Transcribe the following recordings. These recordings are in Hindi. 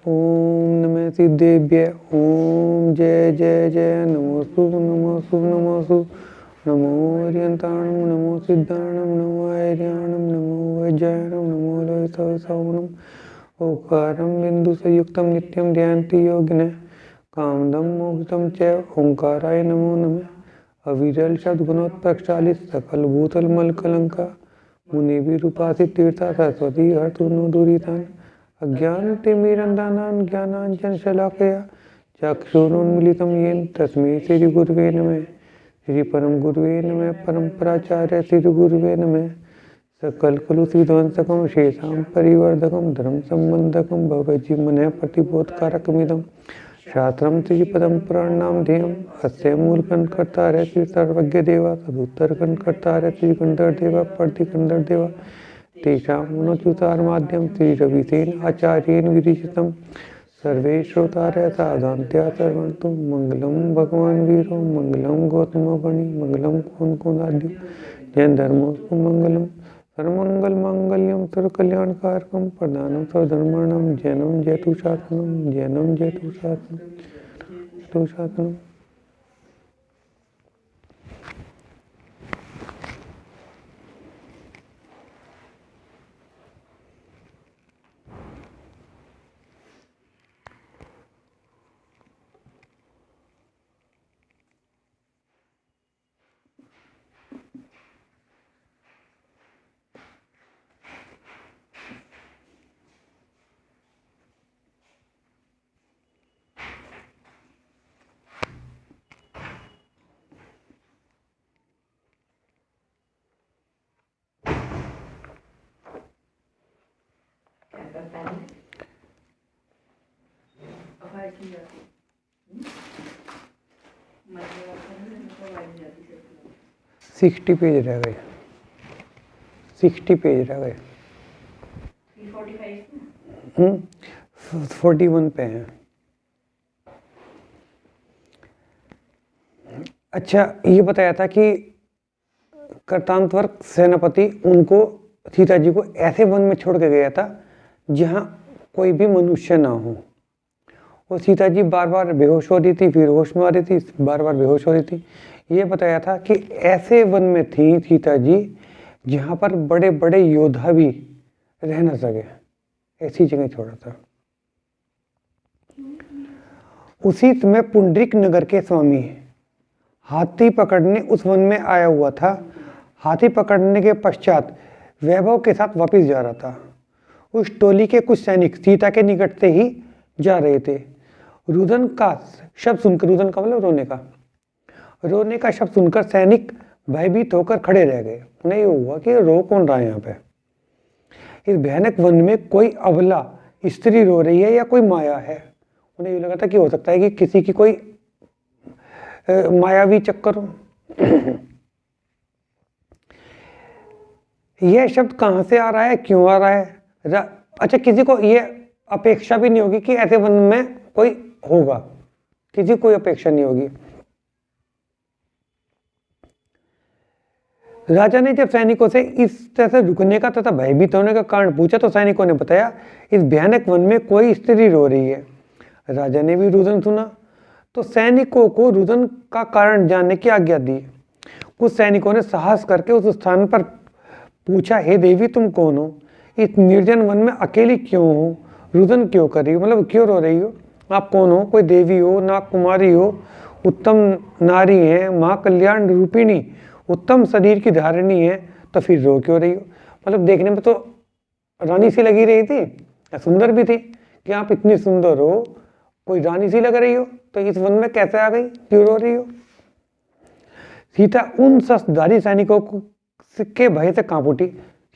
ओम नमः सिद्धेभ्य। ओम जय जय जय नमोस्तु नमोस्तु नमोस्तु। नमो अर्यन्ताणं नमो सिद्धाणं नमो ऐर्याणं नमो वैज्यायणं नमो लोहितसौवनं। ओंकारं बिन्दुसंयुक्तं नित्यं ध्यायन्ति योगिनः। कामदं मोक्षदं च ओंकाराय नमो नमः। अविरल सद्गुणोत्प्रेक्षालित सकल भूतल मल कलंका। मुनिभिरुपासित तीर्था सरस्वती हर्तु नो दुरितान्। अज्ञान तिमिरन्दानां ज्ञानाञ्जन शलाकया चक्षुरुन्मीलितं येन तस्मै श्री गुरुवे नमः। श्री परम गुरुवे नमः। परम्पराचार्य श्री गुरुवे नमः। सकल कलुषिध्वंसकं शेषां परिवर्धकं धर्म संबंधकं भवजीवनः प्रतिबोधकारकमिदं शास्त्रं श्रीपदं पुराणानां ध्येयम् अस्य मूलकर्तारः श्री सर्वज्ञ देवा तदुत्तरकर्तारः श्री गंधर्वदेवा प्रतिगंधर्वदेवा तेषां मनोच्युतारमाद्यं श्री रविसेन आचार्येण विरचितं सर्वे श्रोतारः साधन्त्या सर्वन्तु मंगलं भगवान् वीरो मंगलं गौतमोपनि मंगलं कुंकुमाद्यो जैन धर्मोस्तु मंगलम सर्वमंगल मांगल्यम सर्वकल्याणकारकं प्रधानं सर्वधर्माणां जैनं जयतु शासनं जैनं जयतु शासनं। सिक्सटी पेज रह गए 41 पे हैं। अच्छा, ये बताया था कि कर्तांतवर्क सेनापति उनको सीता जी को ऐसे वन में छोड़ के गया था जहाँ कोई भी मनुष्य ना हो। और सीता जी बार बार बेहोश हो रही थी, फिर होश में आ रही थी, बार बार बेहोश हो रही थी। ये बताया था कि ऐसे वन में थी सीता जी जहाँ पर बड़े बड़े योद्धा भी रह न सके, ऐसी जगह छोड़ा था। उसी समय पुंडरीक नगर के स्वामी हाथी पकड़ने उस वन में आया हुआ था। हाथी पकड़ने के पश्चात वैभव के साथ वापस जा रहा था। उस टोली के कुछ सैनिक सीता के निकट से ही जा रहे थे। रुदन का शब्द सुनकर, रुदन का मतलब रोने का शब्द सुनकर सैनिक भयभीत होकर खड़े रह गए। उन्हें ये हुआ कि रो कौन रहा है यहाँ पे। इस भयानक वन में कोई अबला स्त्री रो रही है या कोई माया है। उन्हें ये लगा था कि हो सकता है कि किसी की कोई मायावी चक्कर हो। यह शब्द कहाँ से आ रहा है, क्यों आ रहा है? अच्छा, किसी को ये अपेक्षा भी नहीं होगी कि ऐसे वन में कोई होगा, किसी को कोई अपेक्षा नहीं होगी। राजा ने जब सैनिकों से इस तरह से रुकने का तथा भयभीत होने का कारण पूछा तो सैनिकों ने बताया इस भयानक वन में कोई स्त्री रो रही है। राजा ने भी रुदन सुना तो सैनिकों को रुदन का कारण जानने की आज्ञा दी। कुछ सैनिकों ने साहस करके उस स्थान पर पूछा, हे देवी तुम कौन हो? इस निर्जन वन में अकेली क्यों हो? रुदन क्यों कर रही हो, मतलब क्यों रो रही हो? आप कौन हो? कोई देवी हो, नाग कुमारी हो, उत्तम नारी है, माँ कल्याण रूपिणी, उत्तम शरीर की धारिणी है, तो फिर रो क्यों रही हो? मतलब देखने में तो रानी सी लगी रही थी, सुंदर भी थी कि आप इतनी सुंदर हो, कोई रानी सी लग रही हो, तो इस वन में कैसे आ गई, क्यों रो रही हो? सीता उन शस्त्रधारी सैनिकों के भय से कांप उठी।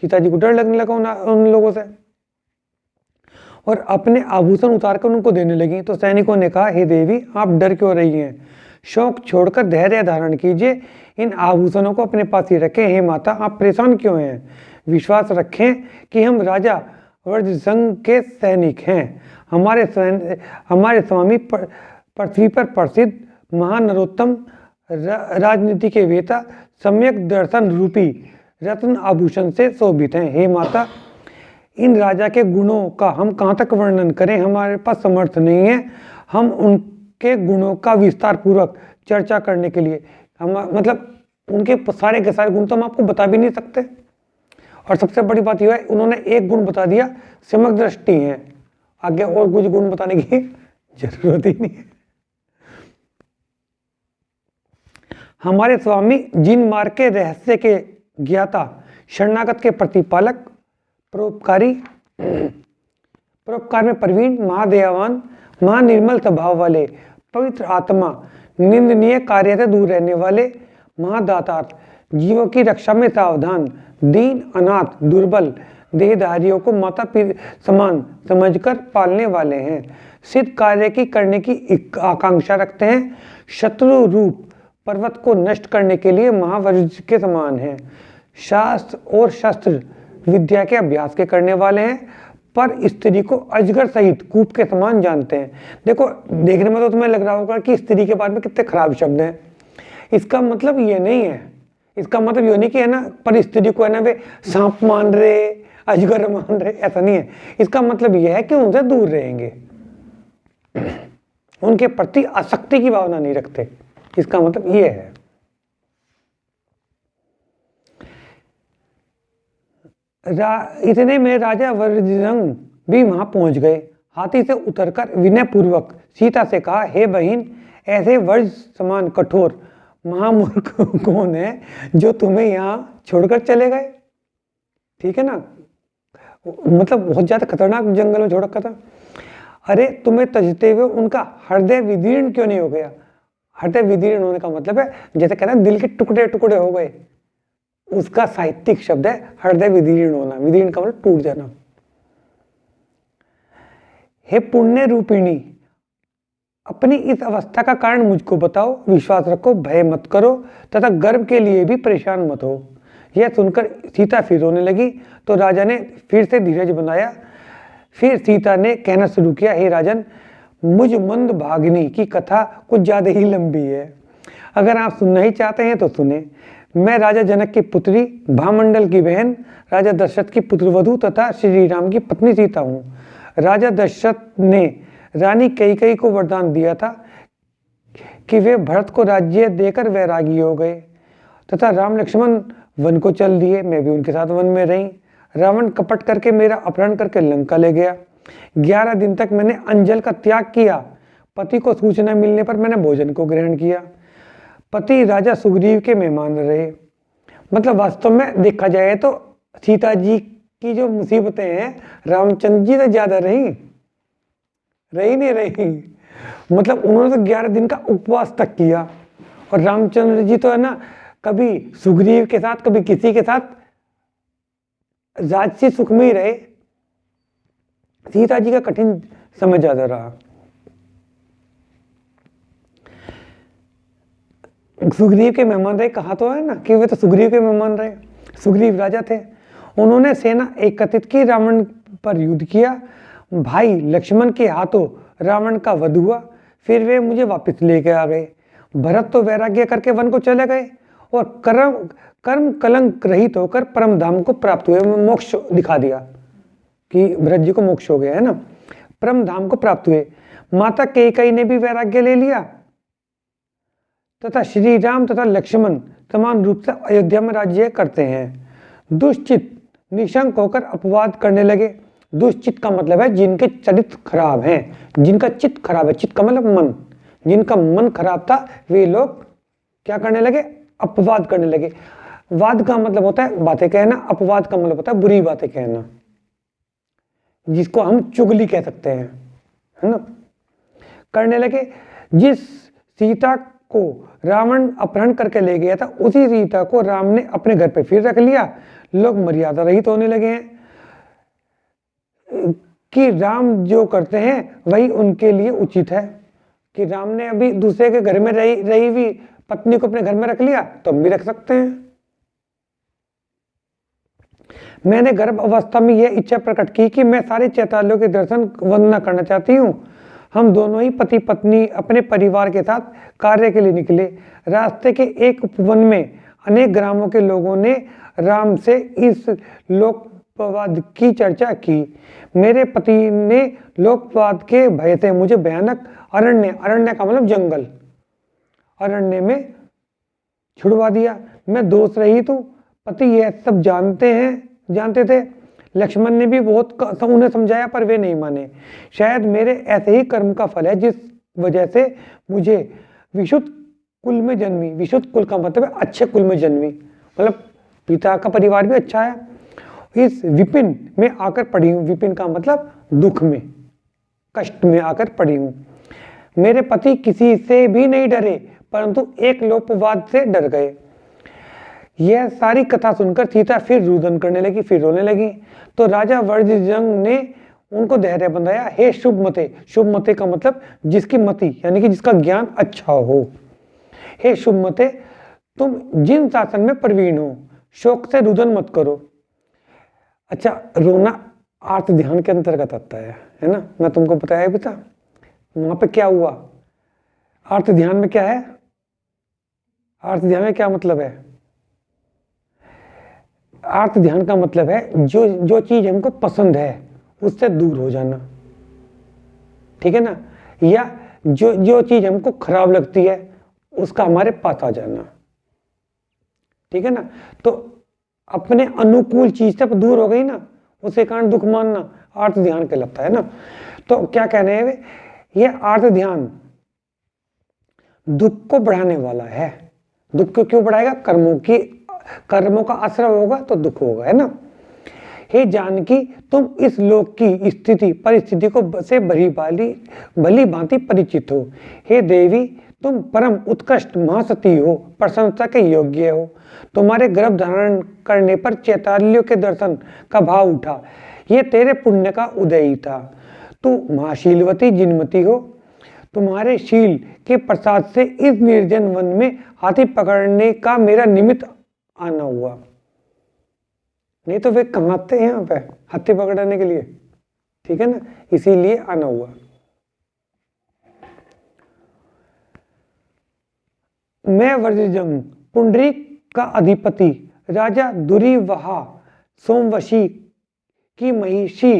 सीता जी को डर लगने लगा उन लोगों से और अपने आभूषण उतारकर उनको देने लगी। तो सैनिकों ने कहा, हे देवी आप डर क्यों रही हैं? शौक छोड़कर धैर्य धारण कीजिए, इन आभूषणों को अपने पास ही रखें। हे माता आप परेशान क्यों हैं? विश्वास रखें कि हम राजा वज्रसंघ के सैनिक हैं। हमारे स्वामी पृथ्वी पर प्रसिद्ध महान नरोत्तम राजनीति के वेता सम्यक दर्शन रूपी रत्न आभूषण से शोभित हैं। हे माता इन राजा के गुणों का हम कहाँ तक वर्णन करें, हमारे पास समर्थ नहीं है हम उनके गुणों का विस्तार पूर्वक चर्चा करने के लिए। हम मतलब उनके सारे के सारे गुण तो हम आपको बता भी नहीं सकते। और सबसे बड़ी बात यह है, उन्होंने एक गुण बता दिया, समग्र दृष्टि है, आगे और कुछ गुण बताने की जरूरत ही नहीं है। हमारे स्वामी जिन मार्ग के रहस्य के ज्ञाता, शरणागत के प्रतिपालक, परोपकार में प्रवीण, महादयावान, महानिर्मल स्वभाव वाले, पवित्र आत्मा, निंदनीय कार्य से दूर रहने वाले, महादातार, जीवों की रक्षा में सावधान, दीन अनाथ दुर्बल देहधारियों को माता पिता समान समझकर पालने वाले हैं, सिद्ध कार्य की करने की आकांक्षा रखते हैं, शत्रु रूप पर्वत को नष्ट करने के लिए महावज्र के समान हैं, शास्त्र और शस्त्र विद्या के अभ्यास के करने वाले हैं, पर स्त्री को अजगर सहित कूप के समान जानते हैं। देखो, देखने में तो तुम्हें लग रहा होगा कि स्त्री के बारे में कितने खराब शब्द हैं। इसका मतलब ये नहीं है, इसका मतलब ये नहीं कि है ना पर स्त्री को है ना वे सांप मान रहे, अजगर मान रहे, ऐसा नहीं है। इसका मतलब यह है कि उनसे दूर रहेंगे, उनके प्रति आसक्ति की भावना नहीं रखते, इसका मतलब ये है। इतने में राजा वज्रंग भी वहां पहुंच गए। हाथी से उतरकर विनय पूर्वक सीता से कहा, हे बहन, ऐसे वज्र समान कठोर महामूर्ख कौन है जो तुम्हें यहाँ छोड़कर चले गए? ठीक है ना, मतलब बहुत ज्यादा खतरनाक जंगल में छोड़ रखा था। अरे तुम्हें तजते हुए उनका हृदय विदीर्ण क्यों नहीं हो गया? हृदय विदीर्ण होने का मतलब है जैसे कहते हैं दिल के टुकड़े टुकड़े हो गए, उसका साहित्यिक शब्द है हृदय विदीर्ण होना। विदीर्ण का मतलब टूट जाना। हे पुण्य रूपिणी, अपनी इस अवस्था का कारण मुझको बताओ, विश्वास रखो, भय मत करो तथा गर्व के लिए भी परेशान मत हो। यह सुनकर सीता फिर रोने लगी तो राजा ने फिर से धीरज बनाया। फिर सीता ने कहना शुरू किया, हे राजन, मुझ मंद भागिनी की कथा कुछ ज्यादा ही लंबी है, अगर आप सुनना ही चाहते हैं तो सुने। मैं राजा जनक की पुत्री, भामंडल की बहन, राजा दशरथ की पुत्रवधू तथा श्री राम की पत्नी सीता हूँ। राजा दशरथ ने रानी कैकेयी को वरदान दिया था कि वे भरत को राज्य देकर वैरागी हो गए तथा राम लक्ष्मण वन को चल दिए। मैं भी उनके साथ वन में रही। रावण कपट करके मेरा अपहरण करके लंका ले गया। 11 दिन तक मैंने अंजल का त्याग किया। पति को सूचना मिलने पर मैंने भोजन को ग्रहण किया। पति राजा सुग्रीव के मेहमान रहे। मतलब वास्तव में देखा जाए तो सीता जी की जो मुसीबतें हैं रामचंद्र जी से ज्यादा रही नहीं रही। मतलब उन्होंने तो 11 दिन का उपवास तक किया और रामचंद्र जी तो है ना कभी सुग्रीव के साथ कभी किसी के साथ राजसी सुख में ही रहे। सीता जी का कठिन समय ज्यादा रहा। सुग्रीव के मेहमान रहे, कहा तो है ना कि वे तो सुग्रीव के मेहमान रहे। सुग्रीव राजा थे। उन्होंने सेना एकत्रित की, रावण पर युद्ध किया। भाई लक्ष्मण के हाथों रावण का वध हुआ। फिर वे मुझे वापस लेके आ गए। भरत तो वैराग्य करके वन को चले गए और कर्म कलंक रहित होकर परम धाम को प्राप्त हुए। मोक्ष दिखा दिया कि भरत जी को मोक्ष हो गया है ना, परम धाम को प्राप्त हुए। माता कैकेयी ने भी वैराग्य ले लिया तथा श्री राम तथा लक्ष्मण समान रूप से अयोध्या में राज्य करते हैं। दुष्चित निशंक होकर अपवाद करने लगे। दुष्चित का मतलब है जिनके चरित्र खराब हैं, जिनका चित्त खराब है। चित्त का मतलब मन, जिनका मन खराब था वे लोग क्या करने लगे? अपवाद करने लगे। वाद का मतलब होता है बातें कहना, अपवाद का मतलब होता है बुरी बातें कहना, जिसको हम चुगली कह सकते हैं, है ना। करने लगे। जिस सीता को रावण अपहरण करके ले गया था उसी सीता को राम ने अपने घर पे फिर रख लिया। लोग मर्यादा रहित होने लगे हैं कि राम जो करते हैं वही उनके लिए उचित है। कि राम ने अभी दूसरे के घर में रही हुई पत्नी को अपने घर में रख लिया तो हम भी रख सकते हैं। मैंने गर्भ अवस्था में यह इच्छा प्रकट की कि मैं सारे चैतालियों के दर्शन वंदना करना चाहती हूँ। हम दोनों ही पति पत्नी अपने परिवार के साथ कार्य के लिए निकले। रास्ते के एक उपवन में अनेक ग्रामों के लोगों ने राम से इस लोक लोकवाद की चर्चा की। मेरे पति ने लोकवाद के भय से मुझे भयानक अरण्य का मतलब जंगल, अरण्य में छुड़वा दिया। मैं दोष रहित हूँ। पति यह सब जानते थे। लक्ष्मण ने भी बहुत उन्हें समझाया पर वे नहीं माने। शायद मेरे ऐसे ही कर्म का फल है जिस वजह से मुझे विशुद्ध कुल में जन्मी। विशुद्ध कुल का मतलब है अच्छे कुल में जन्मी, मतलब पिता का परिवार भी अच्छा है। इस विपिन में आकर पड़ी हूँ। विपिन का मतलब दुख में, कष्ट में आकर पड़ी हूँ। मेरे पति किसी से भी नहीं डरे परंतु एक लोकवाद से डर गए। यह सारी कथा सुनकर सीता फिर रुदन करने लगी, फिर रोने लगी। तो राजा वज्रजंग ने उनको धैर्य बंधाया। हे शुभ मते का मतलब जिसकी मति यानी कि जिसका ज्ञान अच्छा हो। हे शुभ मते, तुम जिन शासन में प्रवीण हो शोक से रुदन मत करो। अच्छा, रोना आर्त ध्यान के अंतर्गत आता है ना। मैं तुमको बताया भी था वहां पे क्या हुआ। आर्त ध्यान में क्या है, आर्त ध्यान में क्या मतलब है। आर्त ध्यान का मतलब है जो चीज हमको पसंद है उससे दूर हो जाना, ठीक है ना। या जो चीज हमको खराब लगती है उसका हमारे पास आ जाना, ठीक है ना। तो अपने अनुकूल चीज से दूर हो गई ना, उसे कारण दुख मानना आर्त ध्यान कहलाता है ना। तो क्या कह रहे हैं वे, ये आर्त ध्यान दुख को बढ़ाने वाला है। दुख को क्यों बढ़ाएगा, कर्मों का असर होगा तो दुख होगा, है ना। हे जानकी, तुम इस लोक की परिस्थिति को से भली भांति परिचित हो। हे देवी, तुम परम उत्कृष्ट महासती हो, प्रशंसा के योग्य हो। तुम्हारे गर्भ धारण करने पर चैतालियों के दर्शन का भाव उठा। ये तेरे पुण्य का उदय ही था। तू महाशीलवती जिनमती हो। तुम्हारे शील के प्रसाद से इस निर्जन वन में हाथी पकड़ने का मेरा निमित्त आना हुआ। नहीं तो वे कहाँ आते हैं यहाँ पे हाथी पकड़ने के लिए, ठीक है ना, इसीलिए आना हुआ। मैं वज्रजंग पुंडरीक का अधिपति राजा दुर्वाहा सोमवशी की महिषी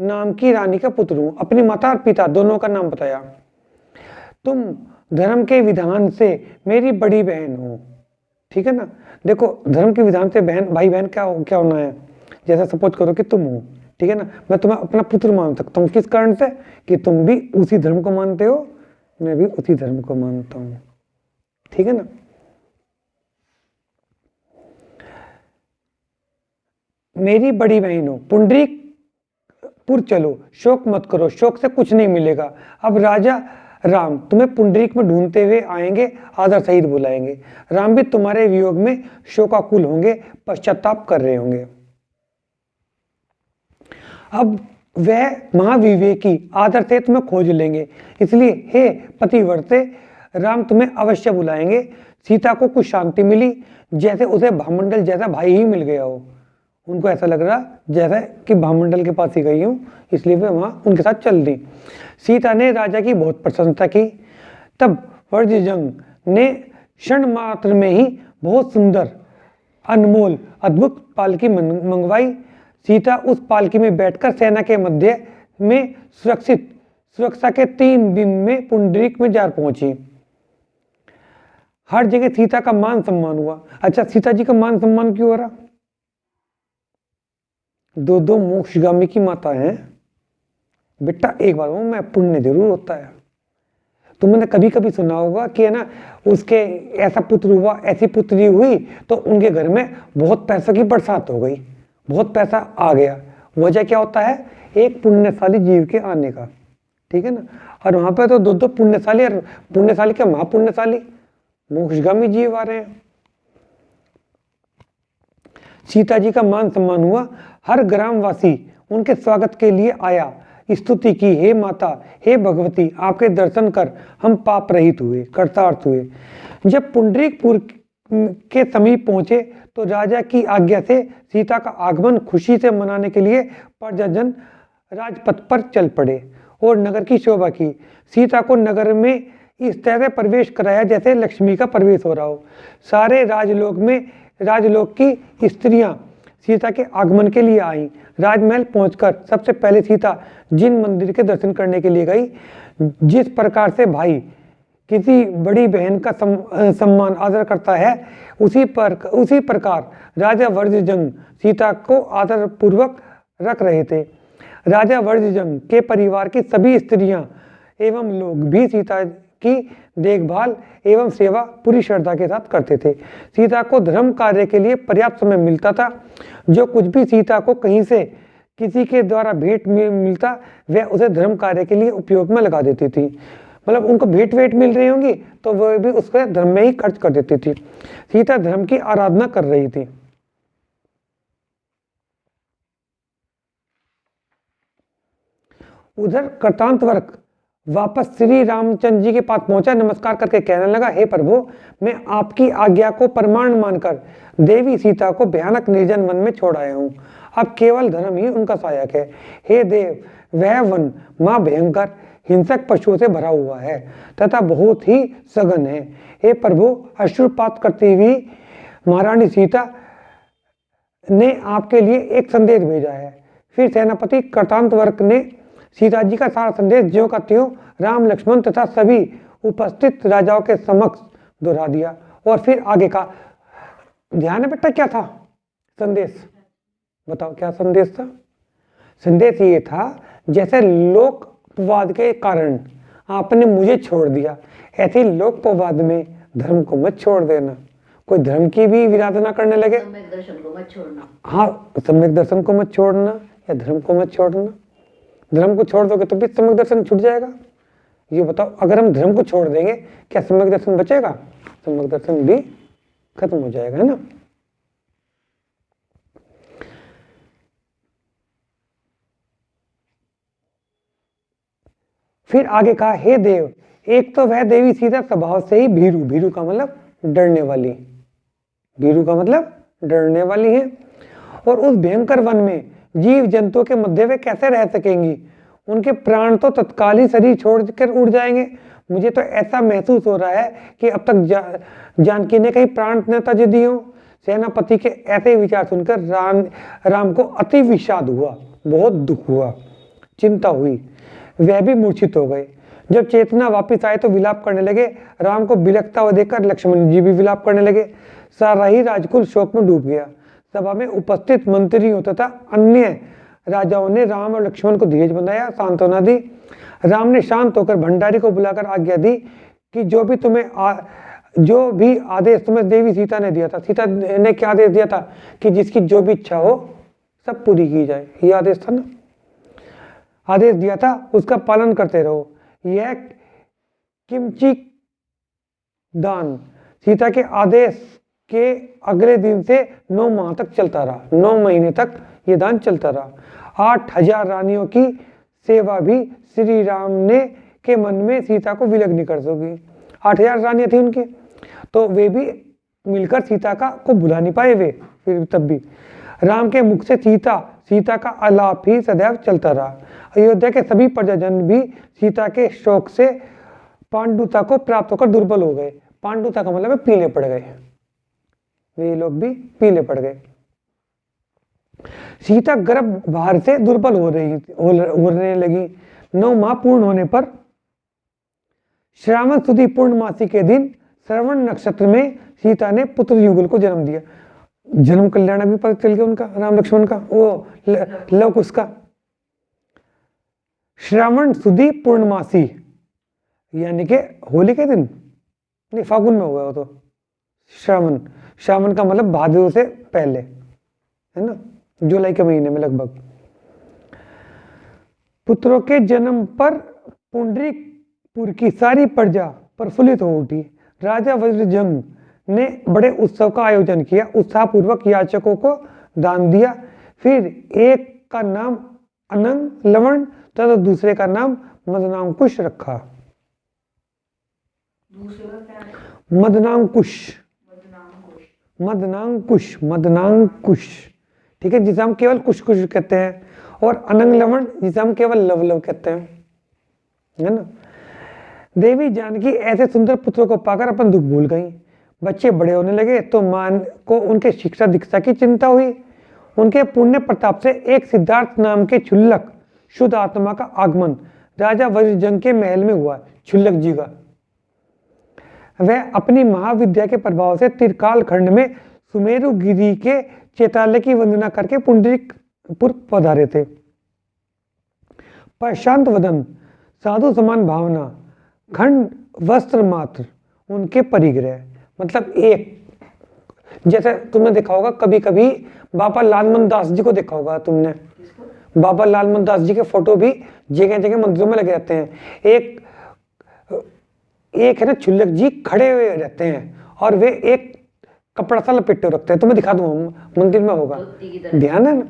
नाम की रानी का पुत्र हूं। अपनी माता और पिता दोनों का नाम बताया। तुम धर्म के विधान से मेरी बड़ी बहन हो, ठीक है ना। देखो धर्म के विधान से भाई बहन क्या होना है। जैसा सपोज करो कि तुम हो, ठीक है ना, मैं तुम्हें अपना पुत्र मान सकता हूँ। किस कारण से कि तुम भी उसी धर्म को मानते हो, मैं भी उसी धर्म को मानता हूँ, ठीक है ना। मेरी बड़ी बहन हो, पुंडरीकपुर चलो, शोक मत करो, शोक से कुछ नहीं मिलेगा। अब राजा राम तुम्हें पुंडरीक में ढूंढते हुए आएंगे, आदर सहित बुलाएंगे। राम भी तुम्हारे वियोग में शोकाकुल होंगे, पश्चाताप कर रहे होंगे। अब वह महाविवेकी आदर से तुम्हें खोज लेंगे, इसलिए हे पतिव्रते राम तुम्हें अवश्य बुलाएंगे। सीता को कुछ शांति मिली, जैसे उसे भामंडल जैसा भाई ही मिल गया हो। उनको ऐसा लग रहा जैसा कि भामंडल के पास ही गई हूँ, इसलिए वे वहां उनके साथ चल दी। सीता ने राजा की बहुत प्रशंसा की। तब वज्रजंग ने क्षण मात्र में ही बहुत सुंदर अनमोल अद्भुत पालकी मंगवाई। सीता उस पालकी में बैठकर सेना के मध्य में सुरक्षा के 3 दिन में पुंडरीक में जा पहुंची। हर जगह सीता का मान सम्मान हुआ। अच्छा, सीता जी का मान सम्मान क्यों हो रहा। दो मोक्षगामी की माता है बेटा, एक बार वो मैं पुण्य जरूर होता है। तुमने कभी कभी सुना होगा कि है ना, उसके ऐसा पुत्र हुआ, ऐसी पुत्री हुई तो उनके घर में बहुत पैसों की बरसात हो गई, बहुत पैसा आ गया। वजह क्या होता है, एक पुण्यशाली जीव के आने का, ठीक है ना। और वहां पे तो दो पुण्यशाली, और पुण्यशाली क्या महापुण्यशाली मोक्षगामी जीव आ रहे हैं। सीता जी का मान सम्मान हुआ। हर ग्रामवासी उनके स्वागत के लिए आया, स्तुति की, हे माता, हे भगवती, आपके दर्शन कर हम पाप रहित हुए, कृतार्थ हुए। जब पुंडरीकपुर के समीप पहुंचे तो राजा की आज्ञा से सीता का आगमन खुशी से मनाने के लिए प्रजाजन राजपथ पर चल पड़े और नगर की शोभा की। सीता को नगर में इस तरह प्रवेश कराया जैसे लक्ष्मी का प्रवेश हो रहा हो। सारे राजलोक की स्त्रियां सीता के आगमन के लिए आई। राजमहल पहुंचकर सबसे पहले सीता जिन मंदिर के दर्शन करने के लिए गई, जिस प्रकार से भाई किसी बड़ी बहन का सम्मान आदर करता है, उसी प्रकार राजा वर्जजंग सीता को आदर पूर्वक रख रहे थे। राजा वर्जजंग के परिवार की सभी स्त्रियां एवं लोग भी सीता की देखभाल एवं सेवा पूरी श्रद्धा के साथ करते थे। सीता को धर्म कार्य के लिए पर्याप्त समय मिलता था। जो कुछ भी सीता को कहीं से किसी के द्वारा भेंट में मिलता, वह उसे धर्म कार्य के लिए उपयोग में लगा देती थी। मतलब उनको भेंट वेट मिल रही होंगी तो वह भी उसको धर्म में ही खर्च कर देती थी। सीता धर्म की आराधना कर रही थी। उधर कृतांतवर्क वापस श्री रामचंद्र जी के पास पहुंचा, नमस्कार करके कहने लगा, हे प्रभु, मैं आपकी आज्ञा को प्रमाण मानकर देवी सीता को भयानक निर्जन वन में छोड़ आया हूँ। अब केवल धर्म ही उनका सहायक है। हे देव, वह वन मां भयंकर हिंसक पशुओं से भरा हुआ है तथा बहुत ही सघन है। हे प्रभु, अश्रुपात करती हुई महारानी सीता ने आपके लिए एक संदेश भेजा है। फिर सेनापति कृतांतवर्क ने सीता जी का सारा संदेश ज्यों का त्यों राम, लक्ष्मण तथा सभी उपस्थित राजाओं के समक्ष दोहरा दिया। और फिर आगे का ध्यान है बेटा, क्या था संदेश? बताओ क्या संदेश था? संदेश ये था, जैसे लोकवाद के कारण आपने मुझे छोड़ दिया, ऐसे लोकवाद में धर्म को मत छोड़ देना। कोई धर्म की भी विराधना करने लगे, सम्यक दर्शन को मत छोड़ना। हाँ, सम्यक दर्शन को मत छोड़ना या धर्म को मत छोड़ना। धर्म को छोड़ दोगे तो भी सम्यक दर्शन छूट जाएगा। ये बताओ, अगर हम धर्म को छोड़ देंगे क्या सम्यक दर्शन बचेगा? सम्यक दर्शन भी खत्म हो जाएगा, है ना। फिर आगे कहा, हे देव, एक तो वह देवी सीता स्वभाव से ही भीरू, भीरू का मतलब डरने वाली, भीरू का मतलब डरने वाली है, और उस भयंकर वन में जीव जंतुओं के मध्य वे कैसे रह सकेंगी? उनके प्राण तो तत्काल ही शरीर छोड़कर उड़ जाएंगे। मुझे तो ऐसा महसूस हो रहा है कि अब तक जानकी ने कहीं प्राण न तज दिए हो। सेनापति के ऐसे विचार सुनकर राम को अति विषाद हुआ, बहुत दुख हुआ, चिंता हुई, वह भी मूर्छित हो गए। जब चेतना वापस आए तो विलाप करने लगे। राम को बिलखता हुआ देखकर लक्ष्मण जी भी विलाप करने लगे। सारा ही राजकुल शोक में डूब गया। सभा में उपस्थित मंत्रियों तथा अन्य राजाओं ने राम और लक्ष्मण को धीरज बंधाया, सांत्वना दी। राम ने शांत होकर भंडारी को बुलाकर आज्ञा दी कि जो भी आदेश तुम्हें देवी सीता ने दिया था, सीता ने क्या आदेश दिया था कि जिसकी जो भी इच्छा हो सब पूरी की जाए, ये आदेश था ना, आदेश दिया था, उसका पालन करते रहो। यह किमची दान सीता के आदेश के अगले दिन से 9 माह तक चलता रहा। 9 महीने तक ये दान चलता रहा। 8000 रानियों की सेवा भी श्री राम ने के मन में सीता को विलग नहीं कर सकी। 8000 रानियां थी उनकी, तो वे भी मिलकर सीता को भुला नहीं पाए वे। फिर तब भी राम के मुख से सीता का आलाप ही सदैव चलता रहा। अयोध्या के सभी प्रजाजन भी सीता के शोक से पांडुता को प्राप्त होकर दुर्बल हो गए। पांडुता का मतलब पीले पड़ गए, वे लोग भी पीले पड़ गए। सीता गर्भभार से दुर्बल होने लगी। 9 माह पूर्ण होने पर श्रावण सुदी पूर्णमासी के दिन श्रवण नक्षत्र में सीता ने पुत्र युगल को जन्म दिया। जन्म कल्याण भी पता चल गया उनका, राम लक्ष्मण का, वो लव कुश का। श्रावण सुदी पूर्णमासी यानी कि होली के दिन, नहीं फागुन में हुआ वो तो। श्रावण का मतलब भादों से पहले, है ना, जुलाई के महीने में लगभग। पुत्रों के जन्म पर पुंडरीकपुर की सारी प्रजा प्रफुल्लित हो उठी। राजा वज्रजंग ने बड़े उत्सव का आयोजन किया, उत्साहपूर्वक याचकों को दान दिया। फिर एक का नाम अनंग लवण तथा दूसरे का नाम मदनांकुश रखा। मदनांकुश, ठीक है, जिसे हम केवल कुश कुश कहते हैं, और अनंग लवण जिसे हम केवल लव लव कहते हैं, है ना। देवी जानकी ऐसे सुंदर पुत्रों को पाकर अपन दुख भूल गई। बच्चे बड़े होने लगे तो मां को उनके शिक्षा दीक्षा की चिंता हुई। उनके पुण्य प्रताप से एक सिद्धार्थ नाम के क्षुल्लक शुद्ध आत्मा का आगमन राजा वज्रजंग के महल में हुआ। क्षुल्लक जी का वह अपनी महाविद्या के प्रभाव से त्रिकाल खंड में सुमेरु गिरी के चैताल्य की वंदना करके पुंडरीकपुर पधारे थे। प्रशांत वदन, साधु समान भावना, खंड वस्त्र मात्र उनके परिग्रह। मतलब एक, जैसे तुमने देखा होगा कभी कभी बाबा लालमन दास जी को देखा होगा तुमने, बाबा लालमन दास जी के फोटो भी जगह जगह मंदिरों में लगे रहते हैं। एक है ना क्षुल्लक जी खड़े हुए रहते हैं और वे एक कपड़ा सा लपेटे रखते हैं। तुम्हें दिखा दूं, मंदिर में होगा, ध्यान है ना,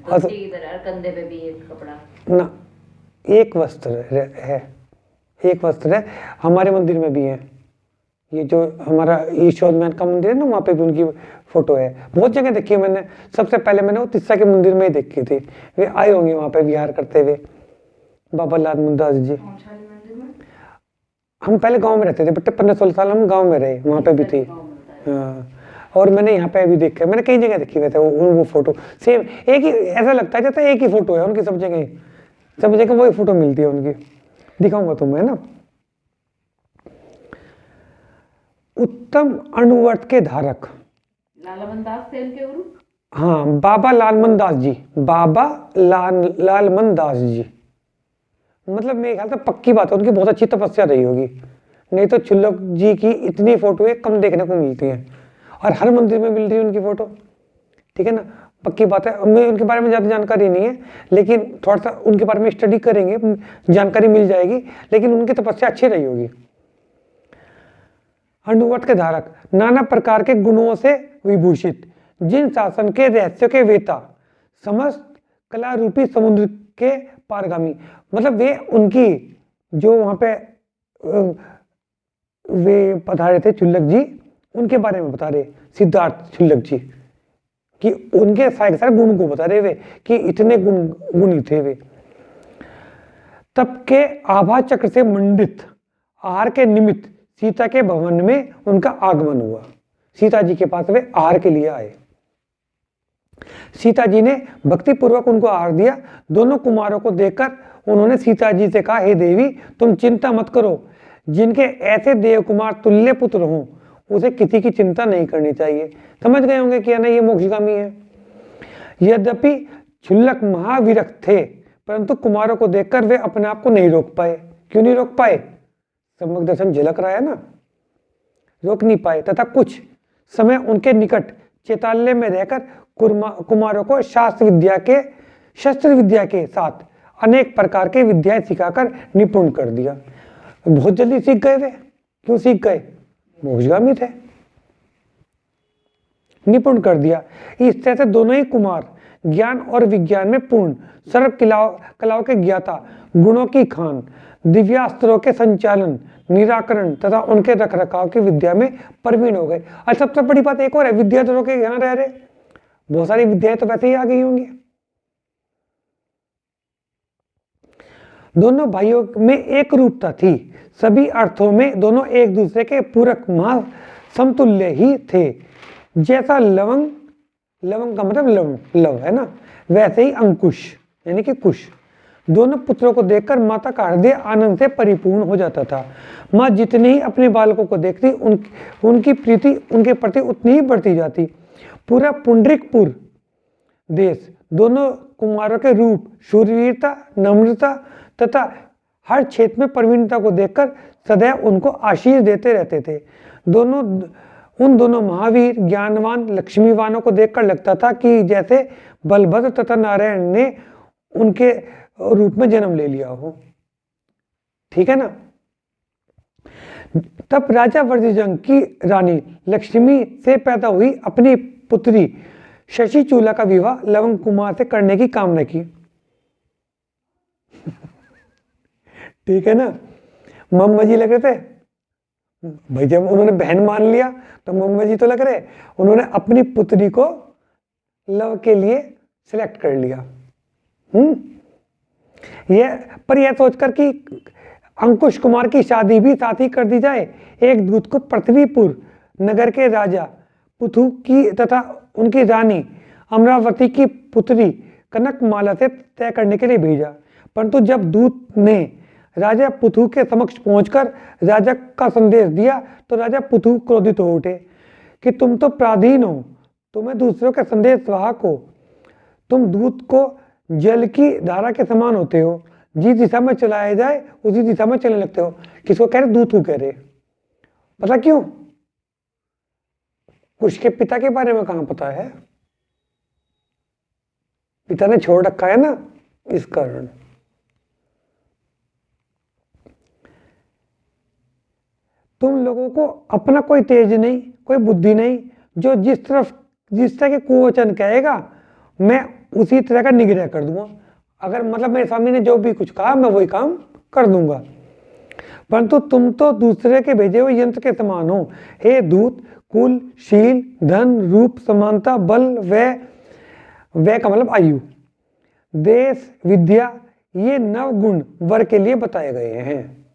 कंधे पे भी एक कपड़ा ना, एक वस्त्र है, एक वस्त्र है। हमारे मंदिर में भी है, ये जो हमारा ईश्वर मैन का मंदिर है ना, वहाँ पे भी उनकी फोटो है। बहुत जगह देखी है मैंने, सबसे पहले मैंने वो तिस्सा के मंदिर में ही देखी थी। वे आए होंगे वहाँ पे विहार करते हुए, बाबा लालमन दास जी। हम पहले गांव में रहते थे बेटे, 15-16 साल हम गांव में रहे, वहाँ पे भी थी। हाँ, और मैंने यहाँ पे भी देखा, मैंने कई जगह देखी हुए थे वो फोटो सेम एक ही, ऐसा लगता है जैसे एक ही फोटो है उनकी, सब जगह वही फोटो मिलती है उनकी। दिखाऊंगा तुम्हें ना। उत्तम अणुवर्त के धारक लालमन दास थे उनके गुरु। हाँ, बाबा लालमन दास जी, बाबा लालमन दास जी। मतलब मेरे ख्याल से पक्की बात है उनकी बहुत अच्छी तपस्या रही होगी, नहीं तो क्षुल्लक जी की इतनी फोटोएं कम देखने को मिलती हैं और हर मंदिर में मिल रही है उनकी फोटो। ठीक है ना, पक्की बात है। हमें उनके बारे में ज़्यादा जानकारी नहीं है, लेकिन थोड़ा सा उनके बारे में स्टडी करेंगे, जानकारी मिल जाएगी। लेकिन उनकी तपस्या अच्छी रही होगी। अणुवर्त के धारक, नाना प्रकार के गुणों से विभूषित, जिन शासन के रहस्यों के वेता, समस्त कला रूपी समुद्र के पारगामी। मतलब वे उनकी जो वहाँ पे वे पधारे थे क्षुल्लक जी, उनके बारे में बता रहे सिद्धार्थ क्षुल्लक जी कि उनके सारे गुण को बता रहे वे कि इतने गुणी थे वे। तब के आभा चक्र से मंडित आहार के निमित्त सीता के भवन में उनका आगमन हुआ। सीता जी के पास वे आहार के लिए आए। सीता जी ने भक्ति पूर्वक उनको आहार दिया। दोनों कुमारों को देखकर उन्होंने सीता जी से कहा, हे देवी, तुम चिंता मत करो, जिनके ऐसे देव कुमार तुल्य पुत्र हों उसे किसी की चिंता नहीं करनी चाहिए। समझ गए होंगे कि ना ये मोक्षगामी है। यद्यपि क्षुल्लक महाविरक्त थे, परंतु कुमारों को देखकर वे अपने आप को नहीं रोक पाए। क्यों नहीं रोक पाए? सम्यक दर्शन झलक रहा है ना, रोक नहीं पाए। तथा कुछ समय उनके निकट चैताल्य में रहकर कुमारों को शस्त्र विद्या के साथ अनेक प्रकार के विद्याएं सिखाकर निपुण कर दिया। बहुत जल्दी सीख गए वे। क्यों सीख गए? मोक्षगामी थे, निपुण कर दिया। इस तरह से दोनों ही कुमार ज्ञान और विज्ञान में पूर्ण, सर्व कलाओं के ज्ञाता, गुणों की खान, दिव्यास्त्रों के संचालन, निराकरण तथा उनके रखरखाव की विद्या में प्रवीण हो गए। और सबसे बड़ी बात एक और है, विद्याधरों के यहाँ रह रहे, बहुत सारी विद्याएं तो वैसे ही आ गई होंगी। दोनों भाइयों में एक रूपता थी। सभी अर्थों में दोनों एक दूसरे के पूरक महा समतुल्य ही थे। जैसा लवंग का मतलब लव है ना, वैसे ही अंकुश यानी कि कुश। दोनों पुत्रों को देखकर माता का हृदय आनंद से परिपूर्ण हो जाता था। माँ जितनी ही अपने बालकों को देखती, उनकी प्रीति उनके प्रति उतनी ही बढ़ती जाती। पूरा पुंडरीकपुर देश दोनों कुमारों के रूप, शूरवीरता, नम्रता तथा हर क्षेत्र में प्रवीणता को देखकर सदैव उनको आशीष देते रहते थे। उन दोनों महावीर, ज्ञानवान, लक्ष्मीवानों को देखकर लगता था कि जैसे बलभद्र तथा नारायण ने उनके रूप में जन्म ले लिया हो। ठीक है ना। तब राजा वज्रजंग की रानी लक्ष्मी से पैदा हुई अपनी पुत्री शशि चूला का विवाह लवंग कुमार से करने की कामना की। ठीक है ना। मम्मा जी लग रहे थे भाई, जब उन्होंने बहन मान लिया तो मम्मा जी तो लग रहे, उन्होंने अपनी पुत्री को लव के लिए सिलेक्ट कर लिया। यह सोचकर कि अंकुश कुमार की शादी भी साथ ही कर दी जाए, एक दूत को पृथ्वीपुर नगर के राजा पुथु की तथा उनकी रानी अमरावती की पुत्री कनकमाला से तय करने के लिए भेजा। परंतु जब दूत ने राजा पृथु के समक्ष पहुंचकर राजा का संदेश दिया तो राजा पृथु क्रोधित हो उठे कि तुम तो पराधीन हो, तुम्हें दूसरों के संदेश वाहक हो, तुम दूत को जल की धारा के समान होते हो, जिस दिशा में चलाया जाए उसी दिशा में चलने लगते हो। किसको कह रहे? दूत को कह रहे। पता क्यों? कुछ के पिता के बारे में कहां पता है? पिता ने छोड़ रखा है ना, इस कारण। तुम लोगों को अपना कोई तेज नहीं, कोई बुद्धि नहीं, जो जिस तरह के कुवचन कहेगा मैं उसी तरह का निग्रह कर दूंगा। अगर मतलब मेरे स्वामी ने जो भी कुछ कहा मैं वही काम कर दूंगा। परंतु तुम तो दूसरे के भेजे हुए यंत्र के समान हो। हे दूत, कुल, शील, धन, रूप, समानता, बल, व्यय का मतलब आयु, देश, विद्या, ये 9 गुण वर के लिए बताए गए हैं।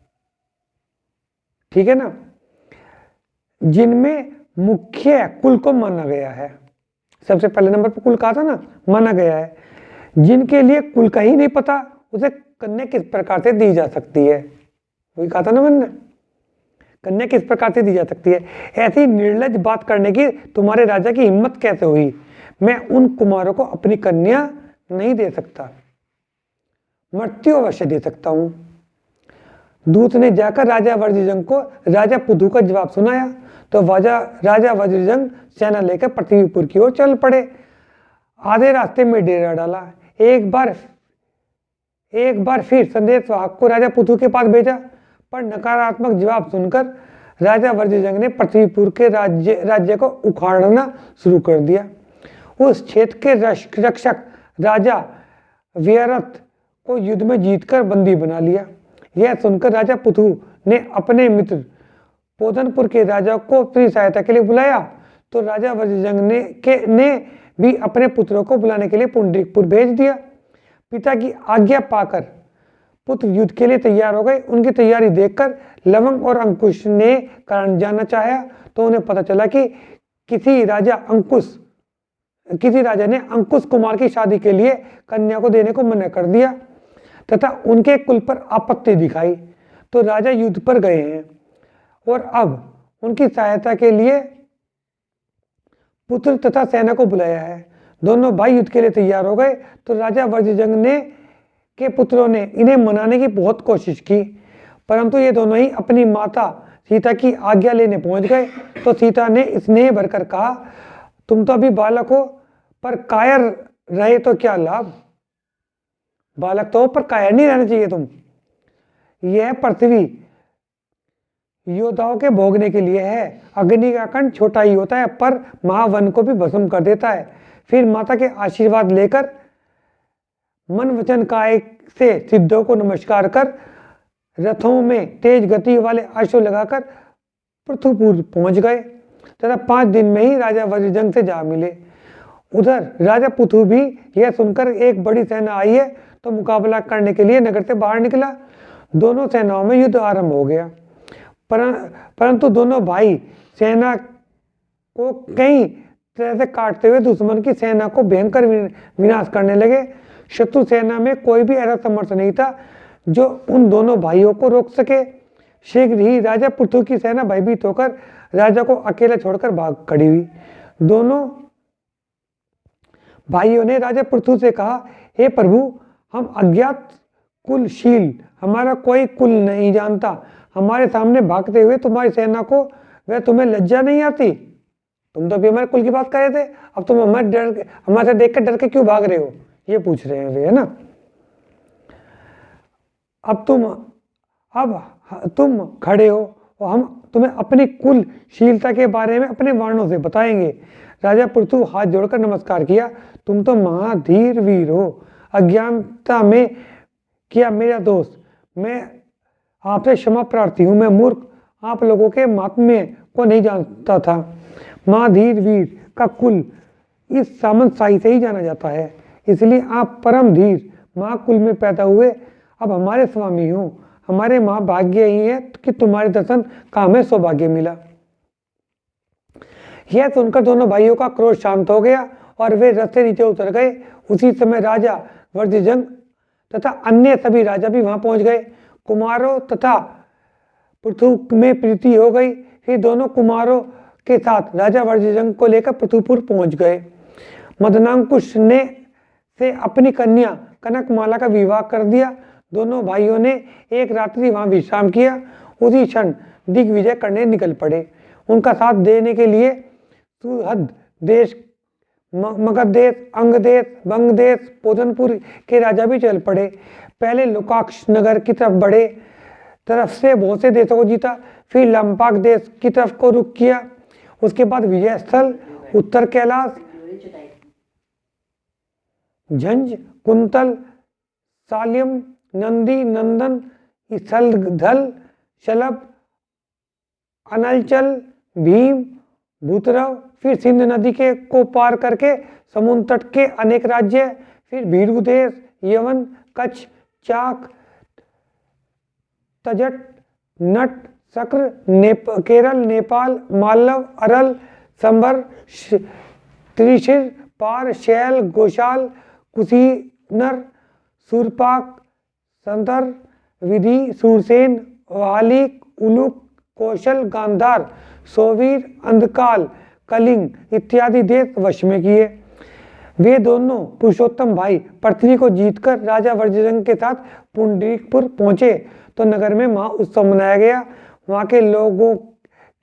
ठीक है ना? जिनमें मुख्य कुल को माना गया है। सबसे पहले नंबर पर कुल कहा था ना, माना गया है। जिनके लिए कुल का ही नहीं पता उसे कन्या किस प्रकार से दी जा सकती है, वही कहा था ना मैंने, कन्या किस प्रकार से दी जा सकती है। ऐसी निर्लज बात करने की तुम्हारे राजा की हिम्मत कैसे हुई? मैं उन कुमारों को अपनी कन्या नहीं दे सकता, मृत्यु अवश्य दे सकता हूं। दूत ने जाकर राजा वज्रजंग को राजा पृथु का जवाब सुनाया तो राजा वज्रजंग सेना लेकर पृथ्वीपुर की ओर चल पड़े। आधे रास्ते में डेरा डाला। एक बार फिर संदेशवाहक को राजा पृथु के पास भेजा, पर नकारात्मक जवाब सुनकर राजा वज्रजंग ने पृथ्वीपुर के राज्य को उखाड़ना शुरू कर दिया। उस क्षेत्र के रक्षक राजा व्यरथ को युद्ध में जीतकर बंदी बना लिया। यह सुनकर राजा पृथु ने अपने मित्र पोधनपुर के राजा को अपनी सहायता के लिए बुलाया तो राजा वज्रजंग ने भी अपने पुत्रों को बुलाने के लिए पुंडरीकपुर भेज दिया। पिता की आज्ञा पाकर पुत्र युद्ध के लिए तैयार हो गए। उनकी तैयारी देखकर लवंग और अंकुश ने कारण जानना चाहा तो उन्हें पता चला कि किसी राजा ने अंकुश कुमार की शादी के लिए कन्या को देने को मना कर दिया तथा उनके कुल पर आपत्ति दिखाई। तो राजा युद्ध पर गए हैं और अब उनकी सहायता के लिए पुत्र तथा सेना को बुलाया है। दोनों भाई युद्ध के लिए तैयार हो गए तो राजा वज्रजंग के पुत्रों ने इन्हें मनाने की बहुत कोशिश की, परंतु ये दोनों ही अपनी माता सीता की आज्ञा लेने पहुंच गए। तो सीता ने स्नेह भरकर कहा, तुम तो अभी बालक हो, पर कायर रहे तो क्या लाभ? बालक तो हो पर कायर नहीं रहना चाहिए तुम। यह पृथ्वी योद्धाओं के भोगने के लिए है। अग्नि का कंठ छोटा ही होता है पर महावन को भी भस्म कर देता है। फिर माता के आशीर्वाद लेकर मन वचन काय से सिद्धों को नमस्कार कर रथों में तेज गति वाले अश्व लगाकर पृथ्वीपुर पहुंच गए तथा 5 दिन में ही राजा वज्रजंग से जा मिले। उधर राजा पृथु भी यह सुनकर एक बड़ी सेना आई है तो मुकाबला करने के लिए नगर से बाहर निकला। दोनों सेनाओं में युद्ध आरंभ हो गया, परंतु दोनों भाई सेना को कई तरह से काटते हुए दुश्मन की सेना को भयंकर विनाश करने लगे। शत्रु सेना में कोई भी ऐसा समर्थ नहीं था जो उन दोनों भाइयों को रोक सके। शीघ्र ही राजा पृथु की सेना भयभीत होकर राजा को अकेला छोड़कर भाग खड़ी हुई। दोनों भाइयों ने राजा पृथु से कहा, हे प्रभु, हम अज्ञात कुलशील, हमारा कोई कुल नहीं जानता, हमारे सामने भागते हुए तुम्हारी सेना को वह तुम्हें लज्जा नहीं आती? तुम तो अभी हमारे कुल की बात कर रहे थे, अब तुम हमारे देख कर डर के क्यों भाग रहे हो? ये पूछ रहे हैं वे, है ना। अब तुम खड़े हो और हम तुम्हें अपनी कुलशीलता के बारे में अपने वर्णों से बताएंगे। राजा पृथु हाथ जोड़कर नमस्कार किया, तुम तो महाधीर वीर हो, अज्ञानता में किया मेरा दोष, मैं आपसे क्षमा प्रार्थी हूँ। मैं मूर्ख आप लोगों के महात्म्य को नहीं जानता था। महाधीर वीर का कुल इस सामंतशाही से ही जाना जाता है, इसलिए आप परम धीर महाकुल में पैदा हुए अब हमारे स्वामी हो। हमारे महाभाग्य ही है कि तुम्हारे दर्शन का हमें सौभाग्य मिला। यह सुनकर दोनों भाइयों का क्रोध शांत हो गया और वे रथ से नीचे उतर गए। उसी समय राजा वर्जजंग तथा अन्य सभी राजा भी वहां पहुंच गए। कुमारों तथा पृथु में प्रीति हो गई। फिर दोनों कुमारों के साथ राजा वर्जजंग को लेकर पृथुपुर पहुंच गए। मदनांकुश ने से अपनी कन्या कनकमाला का विवाह कर दिया। दोनों भाइयों ने एक रात्रि वहां विश्राम किया। उसी क्षण दिग्विजय करने निकल पड़े। उनका साथ देने के लिए सुहद देश, मगध देश, अंग देश, बंग देश, पोधनपुर के राजा भी चल पड़े। पहले लोकाक्ष नगर की तरफ से बहुत से देशों को जीता, फिर लंपाक देश की तरफ को रुख किया। उसके बाद विजय स्थल, उत्तर कैलाश, झंझ, कुंतल, साल्यम, नंदी, नंदन, स्थलधल, शलभ, अनलचल, भीम, भूतरव, फिर सिंध नदी के को पार करके समुद्र तट के अनेक राज्य, फिर भीरू देश, यवन, कच्छ, चाक, तजट, नट, सक्र, केरल, नेपाल, मालव, अरल, संबर, त्रिशिर, पार, शैल, गोशाल, कुशीनर, सूरपाक, संतर, विधि, सूरसेन, वालिक, उलुक, कौशल, गांधार, सोवीर, अंधकाल, कलिंग इत्यादि देश वश में किए। वे दोनों पुरुषोत्तम भाई पृथ्वी को जीतकर राजा वर्जजंग के साथ पुंडरीकपुर पहुंचे तो नगर में महा उत्सव मनाया गया। वहां के लोगों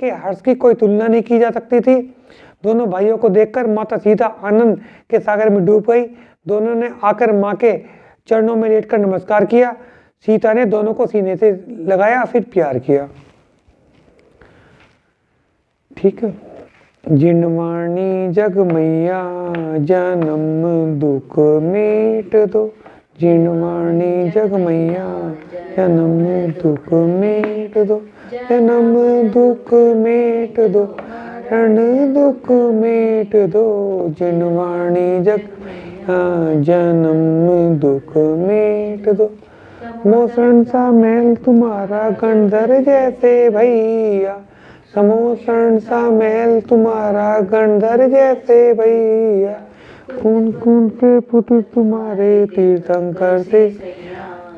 के हर्ष की कोई तुलना नहीं की जा सकती थी। दोनों भाइयों को देखकर माता सीता आनंद के सागर में डूब गई। दोनों ने आकर मां के चरणों में लेटकर नमस्कार किया। सीता ने दोनों को सीने से लगाया, फिर प्यार किया। ठीक है। जिनवाणी जग मैया जन्म दुख मेट दो, जिनवाणी जग मैया जन्म दुख मेट दो, जन्म दुख मेट दो, रण दुख मेट दो, जिनवाणी जग जन्म दुख मेट दो। मोसन सा मैल तुम्हारा गणधर जैसे भैया, समोसन सा मैल तुम्हारा गणधर जैसे भैया, कौन कौन के पुत्र तुम्हारे तीर्थंकर से,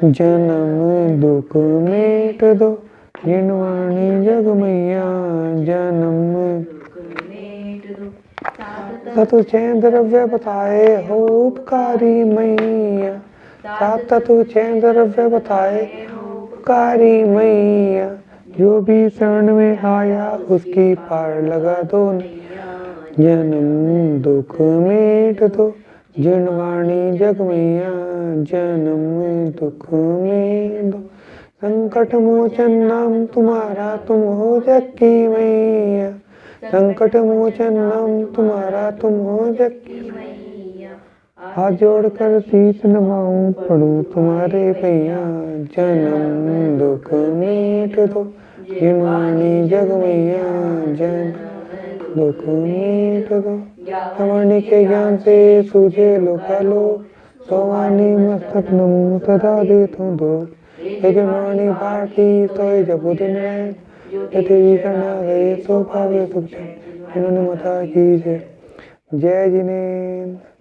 जन्म दुख मेट दो, जिनवाणी जग मैया जन्म ततु चैन द्रव्य बताए हो उपकारी मैया, ततु चैन द्रव्य बताए उपकारी मैया, जो भी शरण में आया उसकी पार लगा दो, जन्म दुख मेट दो, जिनवाणी जग मैया जन्म दुख मेट दो। संकट मोचन नाम तुम्हारा तुम हो जग की मैया, संकट मोचन नाम तुम्हारा तुम हो जग की मैया, हाथ जोड़कर शीश नवाऊं पढ़ूं तुम्हारे भैया, जन्म दुख मेट दो, जिनवाणी जग मैया जन्म दुख मेट दो। वाणी के ज्ञान से सूझे लोकालो, सोवानी मस्तक नमो तदा दे तू दो, यजमानी भारती तो जब दिन रहे, तेरी करना गए सो पावे सुख, इन्होंने मता की जय जिनेन्द्र।